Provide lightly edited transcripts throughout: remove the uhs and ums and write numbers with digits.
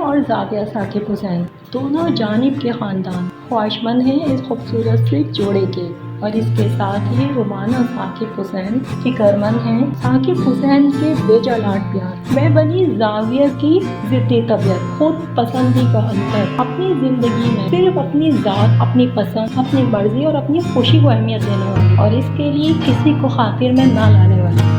اور زاویہ ثاقب حسین دونوں جانب کے خاندان خواہشمند ہیں اس خوبصورت سے جوڑے کے، اور اس کے ساتھ ہی رومانہ ثاقب حسین فکرمند ہیں ثاقب حسین کے بے جا لاڈ پیار میں بنی زاویہ کی ضدی طبیعت، خود پسندی کا عنصر، اپنی زندگی میں صرف اپنی ذات، اپنی پسند، اپنی مرضی اور اپنی خوشی کو اہمیت دینے والی، اور اس کے لیے کسی کو خاطر میں نہ لانے والی۔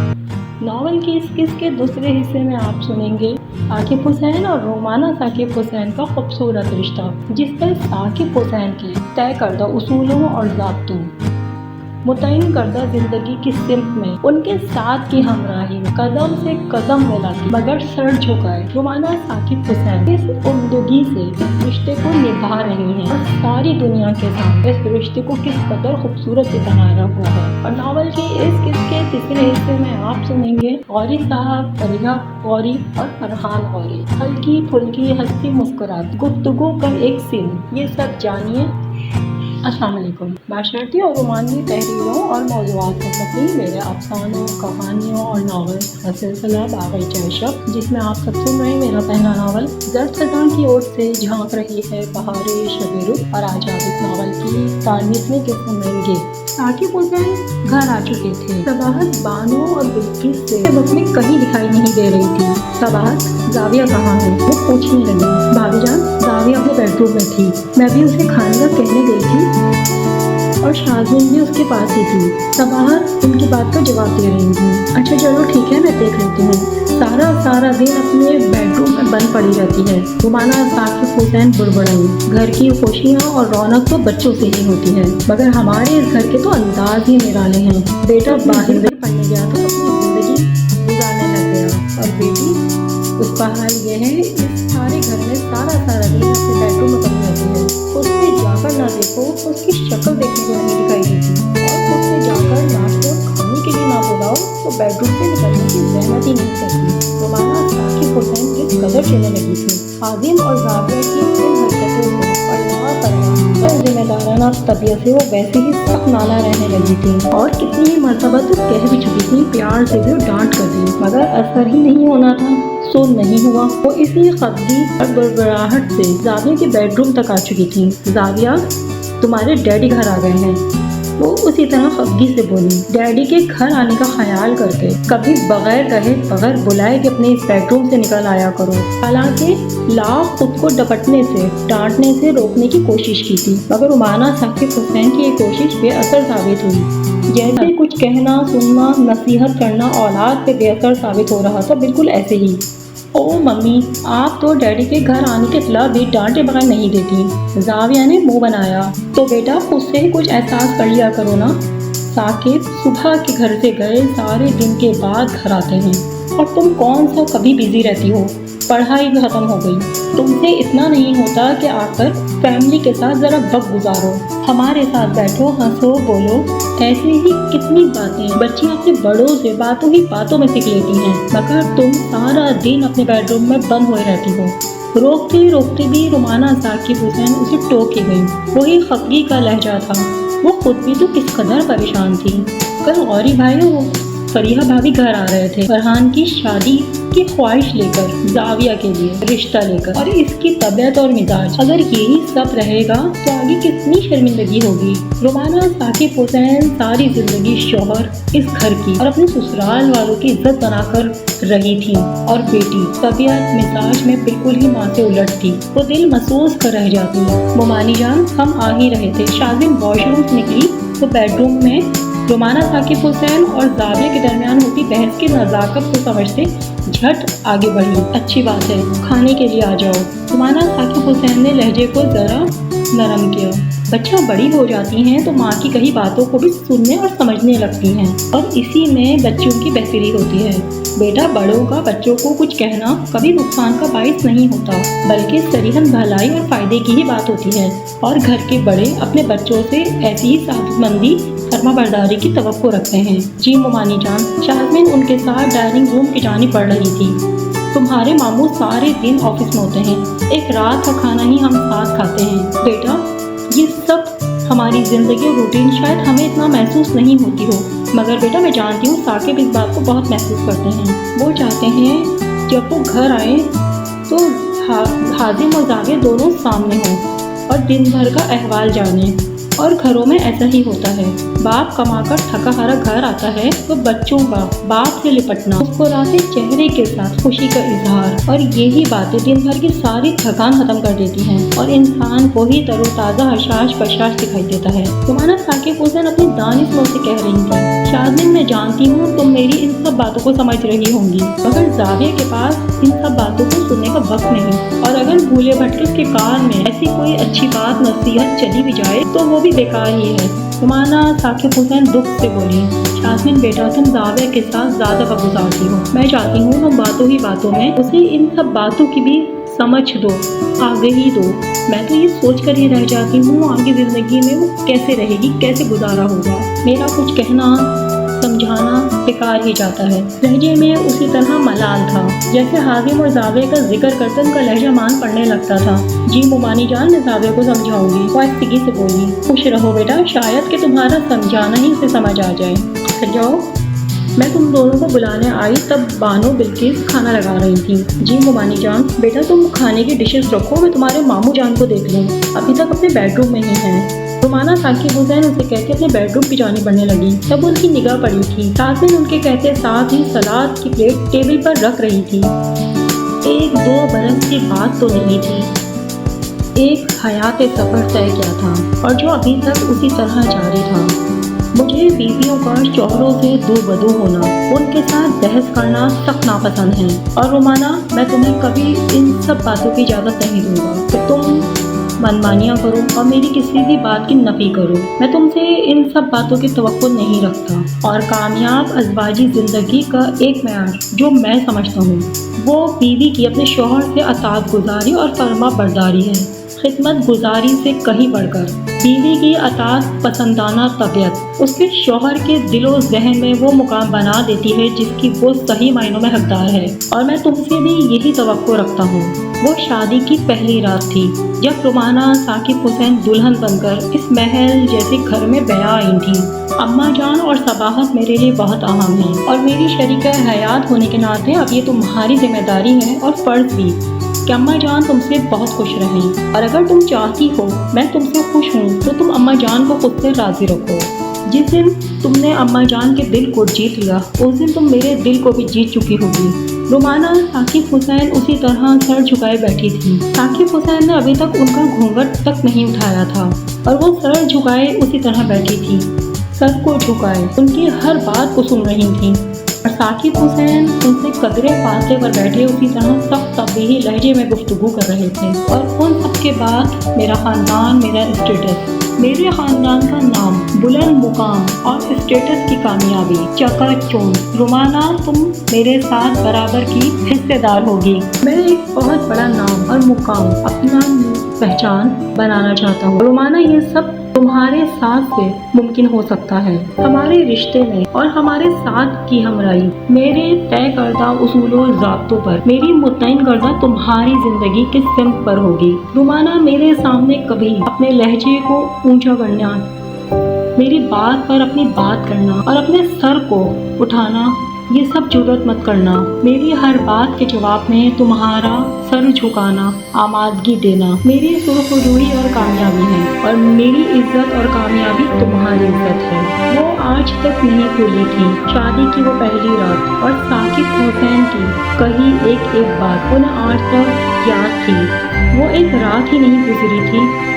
ناول کی اس قسط کے دوسرے حصے میں آپ سنیں گے ثاقب حسین اور رومانہ ثاقب حسین کا خوبصورت رشتہ، جس پر ثاقب حسین کے طے کردہ اصولوں اور ضابطوں، متعین کردہ زندگی کی سمت میں ان کے ساتھ کی ہمراہی قدم سے قدم ملاتی مگر سر جھکائے رومانہ ثاقب حسین اس عمدگی سے رشتے کو نبھا رہی ہیں، اور ساری دنیا کے سامنے اس رشتے کو کس قدر خوبصورت سے بنایا ہوا ہے۔ اور ناول کے اس قسط کے تیسرے حصے میں آپ سنیں گے غوری صاحب، فریحہ غوری اور فرحان غوری، ہلکی پھلکی ہنسی مسکراہٹ، گفتگو کا ایک سین، یہ سب جانیے۔ السلام علیکم۔ معاشرتی اور رومانوی تحریروں اور موضوعات کا تفریح میرے افسانوں، کہانیوں اور ناولز کا سلسلہ باغیچہ عشق، جس میں آپ سب سن رہے ہیں میرا پہلا ناول زرد خزاں کی اور سے جھانک رہی ہے بہارِ شب رخ، اور آج آپ اس ناول کی 23ویں قسط سنیں گے۔ ثاقب حسین گھر آ چکے تھے۔ صباحت بانو اور بلقیس سے وقت میں کہیں دکھائی نہیں دے رہی تھی۔ صباحت زاویہ کہاں ہے؟ وہ پوچھنے لگی۔ بھابی جان، زاویہ اپنے بیڈ روم میں تھی، میں بھی اسے کھانے کا کہنے گئی تھی اور شازمین بھی اس کے پاس ہی تھی۔ صباحت ان کی بات کا جواب دے رہی تھی۔ اچھا چلو ٹھیک ہے، میں دیکھ لیتی ہوں۔ سارا دن اپنے بیڈ روم میں بند پڑی رہتی ہے، رومانہ ثاقب حسین بڑبڑائی۔ گھر کی خوشیاں اور رونق تو بچوں سے ہی ہوتی ہے، مگر ہمارے اس گھر کے تو انداز ہی نرالے ہیں۔ بیٹا باہر پڑھنے گیا تو اپنی زندگی گزارنے لگ گیا، اور بیٹی اس کا حال یہ ہے اس سارے گھر میں سارا دن اپنے بیڈ روم میں بند رہتی ہے۔ اس سے جا کر نہ دیکھو تو اس کی شکل دیکھنے کو نہیں دکھائی دیتی، اور اس سے جا کر ناشتے اور کھانے کے لیے نہ بلاؤ تو بیڈ روم سے نکلنے کی زحمت ہی نہیں کرتی۔ رومانہ ثاقب حسین کس قدر چلنے لگی تھی عظیم اور زاویہ کی ان حرکتوں سے، اور لاپرواہ ذمہ دارانہ طبیعت سے وہ ویسے ہی سخت نالا رہنے لگی تھی، اور کتنی ہی مرتبہ تو کہہ بھی چکی تھی، پیار سے بھی ڈانٹ کر دی، مگر اثر ہی نہیں ہونا تھا۔ سو نہیں ہوا، وہ اسی خفگی اور بڑبڑاہٹ سے زاویہ کے بیڈ روم تک آ چکی تھی۔ زاویہ، تمہارے ڈیڈی گھر آ گئے ہیں، وہ اسی طرح خفگی سے بولی۔ ڈیڈی کے گھر آنے کا خیال کرتے کبھی بغیر کہے بغیر بلائے کہ اپنے اس بیڈ روم سے نکل آیا کرو۔ حالانکہ لاکھ خود کو ڈپٹنے سے، ڈانٹنے سے روکنے کی کوشش کی تھی، مگر رومانہ ثاقب حسین کی یہ کوشش بے اثر ثابت ہوئی۔ جیسے کچھ کہنا، سننا، نصیحت کرنا اولاد پہ بے اثر ثابت ہو رہا تھا، بالکل ایسے ہی۔ او ممی، آپ تو ڈیڈی کے گھر آنے کے اطلاع بھی ڈانٹے بغیر نہیں دیتی۔ زاویہ نے منہ بنایا۔ تو بیٹا خود سے ہی کچھ احساس کر لیا کرو نا۔ ثاقب صبح کے گھر سے گئے سارے دن کے بعد گھر آتے ہیں، اور تم کون سا کبھی بزی رہتی ہو، پڑھائی ختم ہو گئی، تم سے اتنا نہیں ہوتا کہ آ کر فیملی کے ساتھ ذرا وقت گزارو، ہمارے ساتھ بیٹھو، ہنسو، بولو۔ ایسے ہی کتنی باتیں بچیاں اپنے بڑوں سے باتوں میں سیکھ لیتی ہیں، مگر تم سارا دن اپنے بیڈ روم میں بند ہوئے رہتی ہو۔ روکتے بھی رومانہ ثاقب حسین اسے ٹوک ہی گئی۔ وہی خفگی کا لہجہ تھا، وہ خود بھی تو کس قدر پریشان تھی۔ کل غوری بھائی اور فریحہ بھابھی گھر آ رہے تھے، فرحان کی شادی کی خواہش لے کر، زاویہ کے لیے رشتہ لے کر، اور اس کی طبیعت اور مزاج اگر یہی سب رہے گا تو آگے کتنی شرمندگی ہوگی۔ رومانہ ثاقب حسین ساری زندگی شوہر، اس گھر کی اور اپنے سسرال والوں کی عزت بنا کر رہی تھی، اور بیٹی طبیعت مزاج میں بالکل ہی ماں سے الٹ تھی، وہ دل محسوس کر رہ جاتی۔ ممانی جان، ہم آ ہی رہے تھے۔ شازم واش روم سے نکلی تو بیڈ روم میں رومانہ ثاقب حسین اور زاویہ کے درمیان ہوتی بحث کی نزاکت کو سمجھتے جھٹ آگے بڑھی۔ اچھی بات ہے، کھانے کے لیے آ جاؤ۔ رومانہ ثاقب حسین نے لہجے کو ذرا نرم کیا۔ بچہ بڑی ہو جاتی ہیں تو ماں کی کئی باتوں کو بھی سننے اور سمجھنے لگتی ہیں، اور اسی میں بچوں کی بہتری ہوتی ہے۔ بیٹا، بڑوں کا بچوں کو کچھ کہنا کبھی نقصان کا باعث نہیں ہوتا، بلکہ صریحاً بھلائی اور فائدے کی ہی بات ہوتی ہے، اور گھر کے بڑے اپنے بچوں سے ایسی ہی سعادت مندی، فرما برداری کی توقع رکھتے ہیں۔ جی ممانی جان۔ شازمین ان کے ساتھ ڈائننگ روم کی جانب بڑھ رہی تھی۔ تمہارے ماموں سارے دن آفس میں ہوتے ہیں، ایک رات کا کھانا ہی ہم ساتھ کھاتے ہیں۔ بیٹا، یہ سب ہماری زندگی اور روٹین شاید ہمیں اتنا محسوس نہیں ہوتی ہو، مگر بیٹا میں جانتی ہوں ثاقب اس بات کو بہت محسوس کرتے ہیں۔ وہ چاہتے ہیں جب وہ گھر آئیں تو हाजिम और जावेद दोनों सामने हों और दिन भर का अहवाल जाने। और घरों में ऐसा ही होता है, बाप कमाकर थका हारा घर आता है तो बच्चों का बाप से लिपटना, मुस्कुराते चेहरे के साथ खुशी का इजहार, और यही बातें दिन भर की सारी थकान खत्म कर देती हैं और इंसान को ही तरोताज़ा हशाश बशाश दिखाई देता है। रुमाना साकिब हुसैन अपनी दानिश मुंह से कह रही थी, शाज़िम मैं जानती हूँ तुम मेरी इन सब बातों को समझ रही होंगी, मगर जाविया के पास इन सब बातों को सुनने का वक्त नहीं, और अगर भूले भटके के कान में ऐसी कोई अच्छी बात नसीहत चली भी जाए तो वो भी बेकार ही है। रुमाना साकिब हुसैन दुख से बोली, शाज़मीन बेटा तुम जाविया के साथ ज़्यादा वक्त गुजारती हो, मैं चाहती हूँ तुम बातों ही बातों में उसे इन सब बातों की भी समझ दो, आगे ही दो। मैं तो ये सोच कर ही रह जाती हूँ आगे ज़िंदगी में वो कैसे रहेगी, कैसे गुजारा होगा। मेरा कुछ कहना समझाना बेकार ही जाता है। लहजे में उसी तरह मलाल था जैसे हाजिम और जाविया का जिक्र करते उनका लहजा मान पड़ने लगता था। जी मुमानी जान मैं जाविया को समझाऊंगी, वो आस्तिकी से बोली। खुश रहो बेटा, शायद कि तुम्हारा समझाना ही उसे समझ आ जाए। जाओ, मैं तुम दोनों को बुलाने आई तब बानो बिल्किस खाना लगा रही थी। जी मुमानी जान बेटा तुम खाने की डिशेस रखो, मैं तुम्हारे मामू जान को देख लूँ, अभी तक अपने बेडरूम में ही हैं। रुमाना साकिब हुसैन उसे कहते अपने बेडरूम की जाने बढ़ने लगी तब उनकी निगाह पड़ी थी। शाज़मीन उनके कहते साथ ही सलाद की प्लेट टेबल पर रख रही थी। 1-2 बरस की बात तो नहीं थी, एक हयात सफ़र तय किया था और जो अभी तक उसी तरह जारी था। मुझे बीवियों का शौहरों से दो बदू होना, उनके साथ बहस करना सख्त नापसंद है, और रुमाना मैं तुम्हें कभी इन सब बातों की इजाज़त नहीं दूंगा कि तुम मनमानियाँ करो और मेरी किसी भी बात की नफी करो। मैं तुमसे इन सब बातों की तवक्को नहीं रखता, और कामयाब अज़वाजी ज़िंदगी का एक मेयार जो मैं समझता हूँ वो बीवी की अपने शौहर से अताअत गुजारी और फरमा बरदारी है। खिदमत गुजारी से कहीं बढ़कर बीवी की अताअत पसंदाना तबीयत उसके शौहर के दिलो ज़हन में वो मुकाम बना देती है जिसकी वो सही मायनों में हकदार है, और मैं तुमसे भी यही तवक्को रखता हूँ। वो शादी की पहली रात थी जब रुमाना साकिब हुसैन दुल्हन बनकर इस महल जैसे घर में बया आई थी। अम्मा जान और सबाहत मेरे लिए बहुत अहम है, और मेरी शरीका हयात होने के नाते अब ये तुम्हारी जिम्मेदारी है और फ़र्ज़ भी कि अम्मा जान तुमसे बहुत खुश रहें, और अगर तुम चाहती हो मैं तुमसे खुश हूँ तो तुम अम्मा जान को खुद से राज़ी रखो। जिस दिन तुमने अम्मा जान के दिल को जीत लिया उस दिन तुम मेरे दिल को भी जीत चुकी होगी। रुमाना साकिब हुसैन उसी तरह सर झुकाए बैठी थी। साकिब हुसैन ने अभी तक उनका घूंघट तक नहीं उठाया था और वो सर झुकाए उसी तरह बैठी थी, सर को झुकाए उनकी हर बात को सुन रही थी, और साकिब हुसैन उनसे कदरे फासले पर बैठे उसी तरह सख्त तब्दीही लहजे में गुफ्तगू कर रहे थे। और उन सब के बाद मेरा ख़ानदान, मेरा स्टेटस, मेरे ख़ानदान का नाम, बुलंद मुकाम और स्टेटस की कामयाबी चकाचौंध। रुमाना तुम मेरे साथ बराबर की हिस्सेदार होगी। मैं एक बहुत बड़ा नाम और मुकाम, अपना पहचान बनाना चाहता हूँ। रुमाना ये सब तुम्हारे साथ से मुमकिन हो सकता है। हमारे रिश्ते में और हमारे साथ की हमराई मेरे तय करदा उसूलों ज़ाब्तों पर, मेरी मुतयन करदा तुम्हारी जिंदगी के सिमत पर होगी। रुमाना मेरे सामने कभी अपने लहजे को ऊंचा करना, मेरी बात पर अपनी बात करना और अपने सर को उठाना ये सब जुर्रत मत करना। मेरी हर बात के जवाब में तुम्हारा सर झुकाना, आमादगी देना मेरी सुरखरुई और कामयाबी है, और मेरी इज्जत और कामयाबी तुम्हारी इज्जत है। वो आज तक नहीं भूली थी शादी की वो पहली रात और साकिब हुसैन की कही एक एक बात उन्हें आज तक याद थी। वो एक रात ही नहीं गुजरी थी,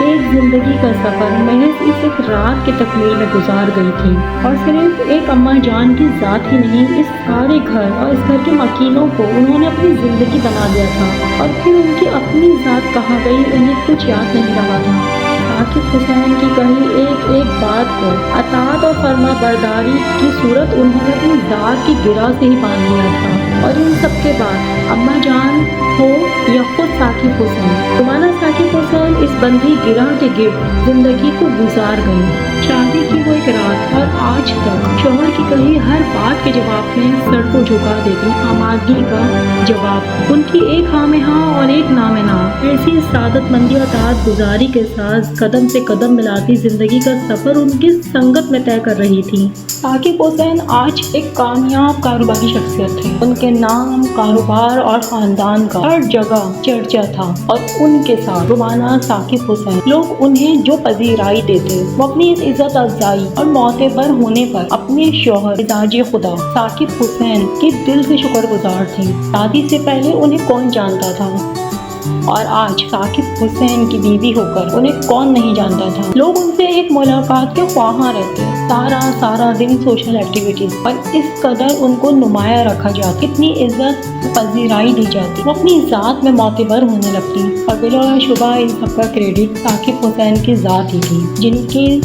एक जिंदगी का सफर महज इस एक रात के तकमील में गुजार गई थी, और सिर्फ एक अम्मा जान की जात ही नहीं इस सारे घर और इस घर के मकीनों को उन्होंने अपनी जिंदगी बना दिया था, और फिर उनकी अपनी जात कहाँ गई उन्हें कुछ याद नहीं रहा था। साकिब हुसैन की कही एक एक बात को अताअत और फरमा बरदारी की सूरत उन्होंने अपनी जात की गिरा से ही बांध लिया था, और इन सब के बाद अम्मा जान हो या खुद साकिब हुसैन, रुमाना साकिब हुसैन इस बंदी गिरा के गिर्द जिंदगी को गुजार गई। शादी की वो एक रात और आज तक शोहर की कही हर बात के जवाब में सर को झुका देती आमादगी का जवाब, उनकी एक हाँ में हाँ और एक ना में ना, ऐसी सादतमंदी और ताअत गुजारी के साथ कदम से कदम मिलाती जिंदगी का सफर उनकी संगत में तय कर रही थी। साकिब हुसैन आज एक कामयाब कारोबारी शख्सियत थे। उनके नाम, कारोबार और खानदान का हर जगह चर्चा था और उनके साथ रुमाना साकिब हुसैन, लोग उन्हें जो पजीराई देते वो अपनी इस इज्जत अफजाई और मोतबर होने पर अपने शौहर मिजाज खुदा साकिब हुसैन के दिल से शुक्रगुजार थे। शादी से पहले उन्हें कौन जानता था और आज साकिब हुसैन की बीवी होकर उन्हें कौन नहीं जानता था। लोग उनसे एक मुलाकात के ख्वाहां रहते, सारा दिन सोशल एक्टिविटीज और इस कदर उनको नुमाया रखा जाता, कितनी इज्जत पजीराई दी जाती, वो अपनी ज़ात में मोतबर होने लगती और बिलाशुबा इन सबका क्रेडिट साकिब हुसैन की ज़ात ही थी, जिनकी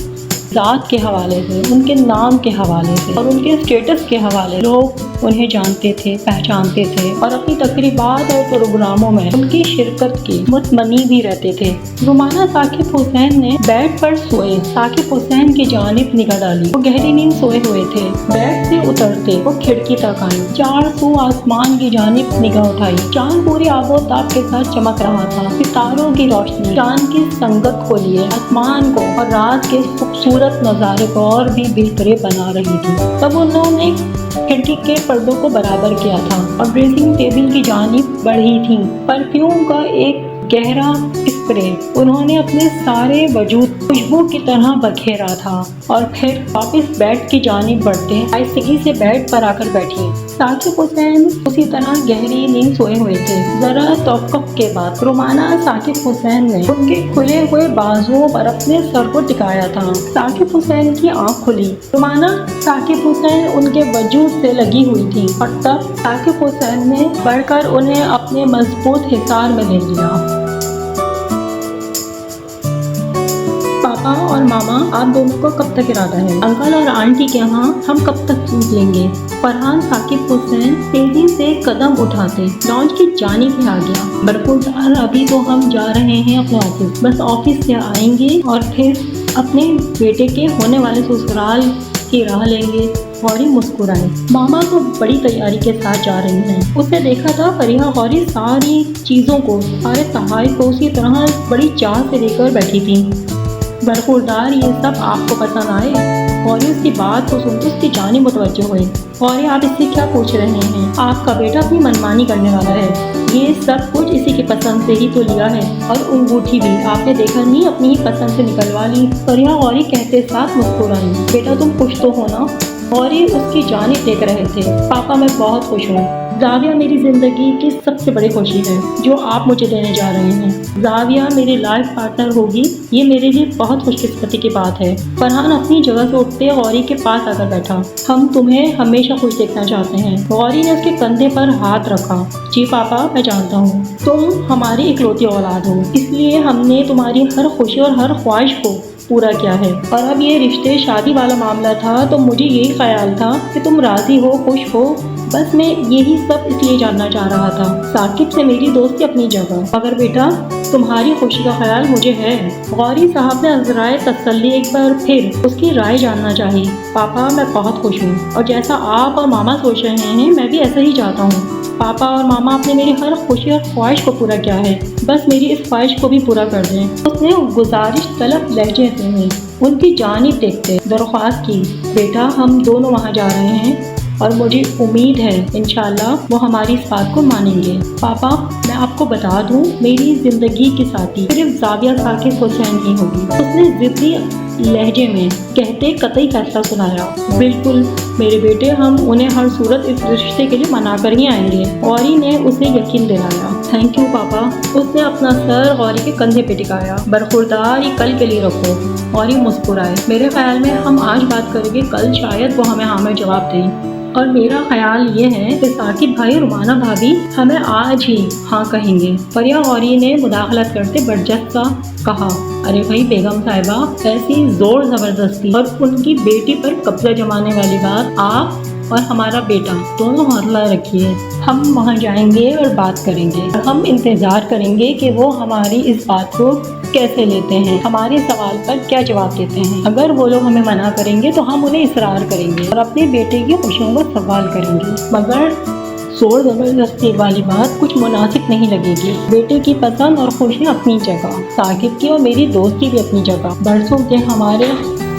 ज़ात के हवाले से, उनके नाम के हवाले से और उनके स्टेटस के हवाले लोग उन्हें जानते थे, पहचानते थे और अपनी तकरीबात और प्रोग्रामों में उनकी शिरकत की मुतमनी भी रहते थे। रुमाना साकिब हुसैन ने बेड पर सोए साकिब हुसैन की जानिब निगाह डाली। वो गहरी नींद सोए हुए थे। बेड से उतरते वो खिड़की तक आई, 400 आसमान की जानिब निगाह उठाई। चांद पूरी आबोताब के साथ चमक रहा था। सितारों की रोशनी चांद की संगत को लिए आसमान को और रात के खूबसूरत नज़ारे को और भी बेहतरीन बना रही थी। तब उन्होंने खिड़की के पर्दों को बराबर किया था और ड्रेसिंग टेबल की जानिब बढ़ी थी। परफ्यूम का एक गहरा स्प्रे उन्होंने अपने सारे वजूद खुशबू की तरह बखेरा था और फिर वापस बेड की जानिब बढ़ते आहिस्तगी से बेड पर आकर बैठी। साकिब हुसैन उसी तरह गहरी नींद सोए हुए थे। जरा तवक्कुफ के बाद रुमाना साकिब हुसैन ने उनके खुले हुए बाजुओं पर अपने सर को टिकाया था। साकिब हुसैन की आंख खुली। रुमाना साकिब हुसैन उनके वजूद से लगी हुई थी और तब साकिब हुसैन ने बढ़कर उन्हें अपने मजबूत हिसार में ले लिया। पापा और मामा, आप दोनों को कब तक इरादा है? अंकल और आंटी के यहाँ हम कब तक निकलेंगे? फरहान साकिब हुसैन तेजी से कदम उठाते लॉन्च की जानिब में आ गया। बरखुरदार, अभी तो हम जा रहे हैं अपने ऑफिस, बस ऑफिस से आएंगे और फिर अपने बेटे के होने वाले ससुराल की राह लेंगे। गौरी मुस्कुराई। मामा तो बड़ी तैयारी के साथ जा रही हैं। उसने देखा था फरीहा गौरी सारी चीज़ों को, सारे तहाइफ को उसी तरह बड़ी चाह से लेकर बैठी थी। बरखुरदार, ये सब आपको पसंद आए? गौरी उसकी बात को सुनते उसकी जानिब मुतवज्जो हुई। गौरी, आप इससे क्या पूछ रहे हैं? आपका बेटा अपनी मनमानी करने वाला है। ये सब कुछ इसी की पसंद से ही तो लिया है और अंगूठी भी आपने देखा नहीं, अपनी ही पसंद से निकलवा ली। फरीहा गौरी कहते साथ मुस्कुराई। बेटा तुम खुश तो हो ना? गौरी उसकी जानिब देख रहे थे। पापा, मैं बहुत खुश हूँ। जाविया मेरी ज़िंदगी की सबसे बड़ी खुशी है जो आप मुझे देने जा रहे हैं। जाविया मेरी लाइफ पार्टनर होगी, ये मेरे लिए बहुत खुशकिस्मती की बात है। फरहान अपनी जगह से उठते गौरी के पास आकर बैठा। हम तुम्हें हमेशा खुश देखना चाहते हैं। गौरी ने उसके कंधे पर हाथ रखा। जी पापा, मैं जानता हूँ तुम हमारी इकलौती औलाद हो, इसलिए हमने तुम्हारी हर खुशी और हर ख्वाहिश को पूरा किया है। और अब ये रिश्ते शादी वाला मामला था तो मुझे यही ख्याल था कि तुम राजी हो, खुश हो। बस मैं यही सब इसलिए जानना चाह रहा था। साकिब से मेरी दोस्ती अपनी जगह, मगर बेटा तुम्हारी खुशी का ख्याल मुझे है। गौरी साहब ने अज़राए तसल्ली एक बार फिर उसकी राय जानना चाहिए। पापा, मैं बहुत खुश हूँ और जैसा आप और मामा सोच रहे हैं मैं भी ऐसा ही चाहता हूँ। पापा और मामा, आपने मेरी हर खुशी और ख्वाहिश को पूरा किया है, बस मेरी इस ख्वाहिश को भी पूरा कर दें। उसने गुजारिश तलब लहजे से उनकी जानिब देखते दरख्वास्त की। बेटा, हम दोनों वहाँ जा रहे हैं और मुझे उम्मीद है इंशाल्लाह वो हमारी इस बात को मानेंगे। पापा, मैं आपको बता दूं, मेरी ज़िंदगी की साथी सिर्फ जाविया साकिब हुसैन ही होगी। उसने ज़िद्दी लहजे में कहते कतई फैसला सुनाया। बिल्कुल मेरे बेटे, हम उन्हें हर सूरत इस रिश्ते के लिए मना कर ही आएंगे। गौरी ने उसे यकीन दिलाया। थैंक यू पापा। उसने अपना सर गौरी के कंधे पे टिकाया। बरखुरदार, ये कल के लिए रखो। गौरी मुस्कुराए। मेरे ख्याल में हम आज बात करेंगे, कल शायद वो हमें हाँ में जवाब दें। और मेरा ख्याल ये है कि साकिब भाई, रुमाना भाभी हमें आज ही हाँ कहेंगे। फरीहा गौरी ने मुदाखलत करते बरजस सा कहा। अरे भाई बेगम साहिबा, ऐसी जोर जबरदस्ती और उनकी बेटी पर कब्जा जमाने वाली बात आप और हमारा बेटा दोनों हौसला रखिए। हम वहाँ जाएंगे और बात करेंगे और हम इंतज़ार करेंगे कि वो हमारी इस बात को कैसे लेते हैं, हमारे सवाल पर क्या जवाब देते हैं। अगर वो लोग हमें मना करेंगे तो हम उन्हें इसरार करेंगे और अपने बेटे की खुशियों का सवाल करेंगे, मगर जोर जबरदस्ती वाली बात कुछ मुनासिब नहीं लगेगी। बेटे की पसंद और खुशी अपनी जगह, साकिब की और मेरी दोस्ती भी अपनी जगह, बरसों के हमारे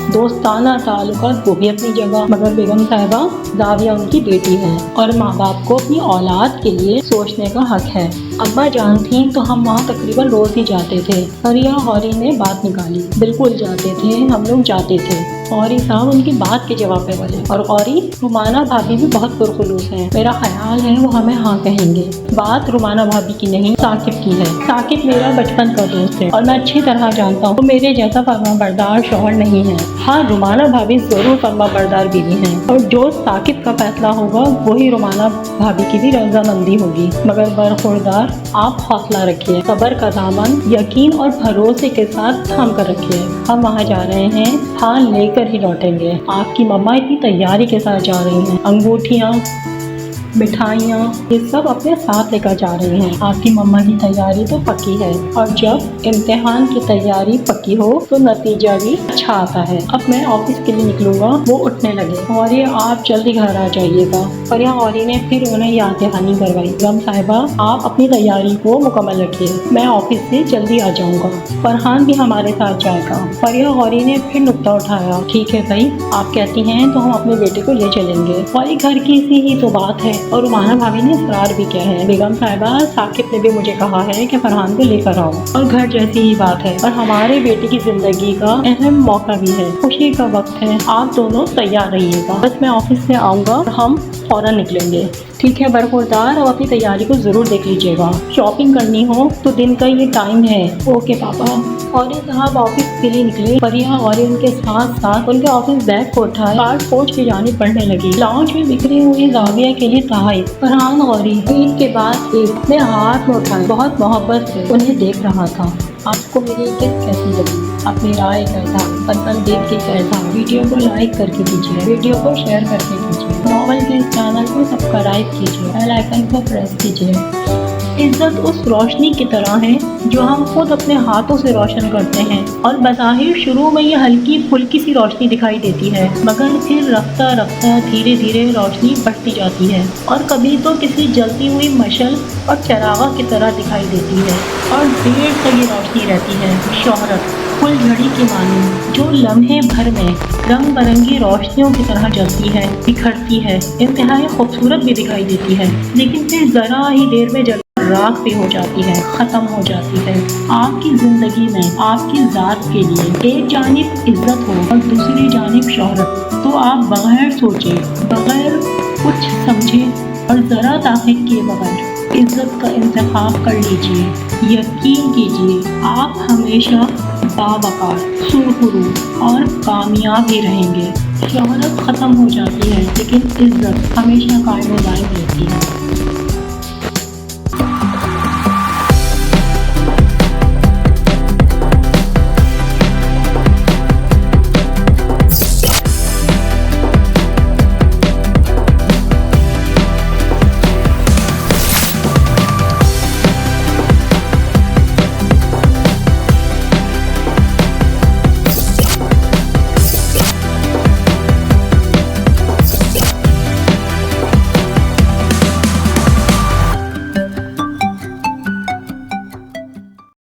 दोस्ताना ताल्लुकात वो भी अपनी जगह, मगर बेगम साहिबा जाविया उनकी बेटी है और माँ बाप को अपनी औलाद के लिए सोचने का हक है। अम्मा जान थी तो हम वहाँ तकरीबन रोज ही जाते थे। फरिया गौरी ने बात निकाली। बिल्कुल जाते थे, हम लोग जाते थे। गौरी साहब उनकी बात के जवाब में बोले और गौरी रुमाना भाभी भी बहुत पुरखुलूस हैं। मेरा ख्याल है वो हमें हाँ कहेंगे। बात रुमाना भाभी की नहीं, साकिब की है। साकिब मेरा बचपन का दोस्त है और मैं अच्छी तरह जानता हूँ मेरे जैसा फर्माबरदार शौहर नहीं है। हाँ, रुमाना भाभी जरूर फर्माबरदार बीवी हैं और जो साकिब का फैसला होगा वही रुमाना भाभी की भी रजामंदी होगी। मगर बरखुरदार आप हौसला रखिए, सब्र का दामन यकीन और भरोसे के साथ थाम कर रखिए। हम वहाँ जा रहे हैं, हाँ लेकर ही लौटेंगे। आपकी मम्मा इतनी तैयारी के साथ जा रही हैं, अंगूठियाँ मिठाइयाँ ये सब अपने साथ लेकर जा रही हैं। आपकी मम्मा की तैयारी तो पक्की है और जब इम्तिहान की तैयारी पक्की हो तो नतीजा भी अच्छा आता है। अब मैं ऑफिस के लिए निकलूंगा। वो उठने लगे। और ये आप जल्दी घर आ जाइएगा। फरिया गौरी ने फिर उन्हें याद दहानी करवाई। बेगम साहिबा आप अपनी तैयारी को मुकम्मल रखिए, मैं ऑफिस से जल्दी आ जाऊँगा। फरहान भी हमारे साथ जाएगा। फरिया गौरी ने फिर नुक्ता उठाया। ठीक है भाई, आप कहती हैं तो हम अपने बेटे को ले चलेंगे। गौरी घर की सी ही तो बात है। और रुमाना भाभी ने इसरार भी किया है। बेगम साहिबा साकिब ने भी मुझे कहा है कि फरहान को लेकर आओ और घर जैसी ही बात है और हमारे बेटे की जिंदगी का अहम मौका भी है, खुशी का वक्त है। आप दोनों तैयार रहिएगा, बस मैं ऑफिस से आऊँगा और हम फौरन निकलेंगे। ठीक है बरखुरदार, अब अपनी तैयारी को जरूर देख लीजिएगा। शॉपिंग करनी हो तो दिन का ये टाइम है। ओके पापा। और साहब ऑफिस के लिए निकले। फरिया और उनके साथ साथ उनके ऑफिस बैग को उठाए कार्ड फौज की जानिब बढ़ने लगी। लाउंज में बिखरे हुए जाविया के लिए तहाइफ। फरहान गौरी एक के बाद एक अपने हाथ में उठाए बहुत मोहब्बत से उन्हें देख रहा था। आपको मेरी किस्त कैसी लगी? अपनी राय कैसा, पसंद देख के कैसा? वीडियो को लाइक करके कीजिए, वीडियो को शेयर करके कीजिए, नॉवल के इस चैनल को सब्सक्राइब कीजिए, बेल आइकन को प्रेस कीजिए। इज्जत उस रोशनी की तरह है जो हम खुद अपने हाथों से रोशन करते हैं और बज़ाहिर शुरू में ये हल्की फुल्की सी रोशनी दिखाई देती है, मगर फिर रफ्ता रफ्ता धीरे धीरे रोशनी बढ़ती जाती है और कभी तो किसी जलती हुई मशल और चरागा की तरह दिखाई देती है और देर तक ये रोशनी रहती है। शोहरत फुल झड़ी की मानी जो लम्हे भर में रंग बिरंगी रोशनियों की तरह जलती है, बिखरती है, इंतहाई खूबसूरत भी दिखाई देती है, लेकिन फिर जरा ही देर में जल राख भी हो जाती है, खत्म हो जाती है। आपकी जिंदगी में आपकी जात के लिए एक जानिब इज्जत हो और दूसरी जानिब शोहरत, तो आप बगैर सोचे, बगैर कुछ समझे और जरा ताक़ीद किए बगैर इज्जत का इंतखाब कर लीजिए। यकीन कीजिए आप हमेशा बावकार, सुरखरू और कामयाब ही रहेंगे। शोहरत खत्म हो जाती है लेकिन इज्जत हमेशा कायम दायम रहती है।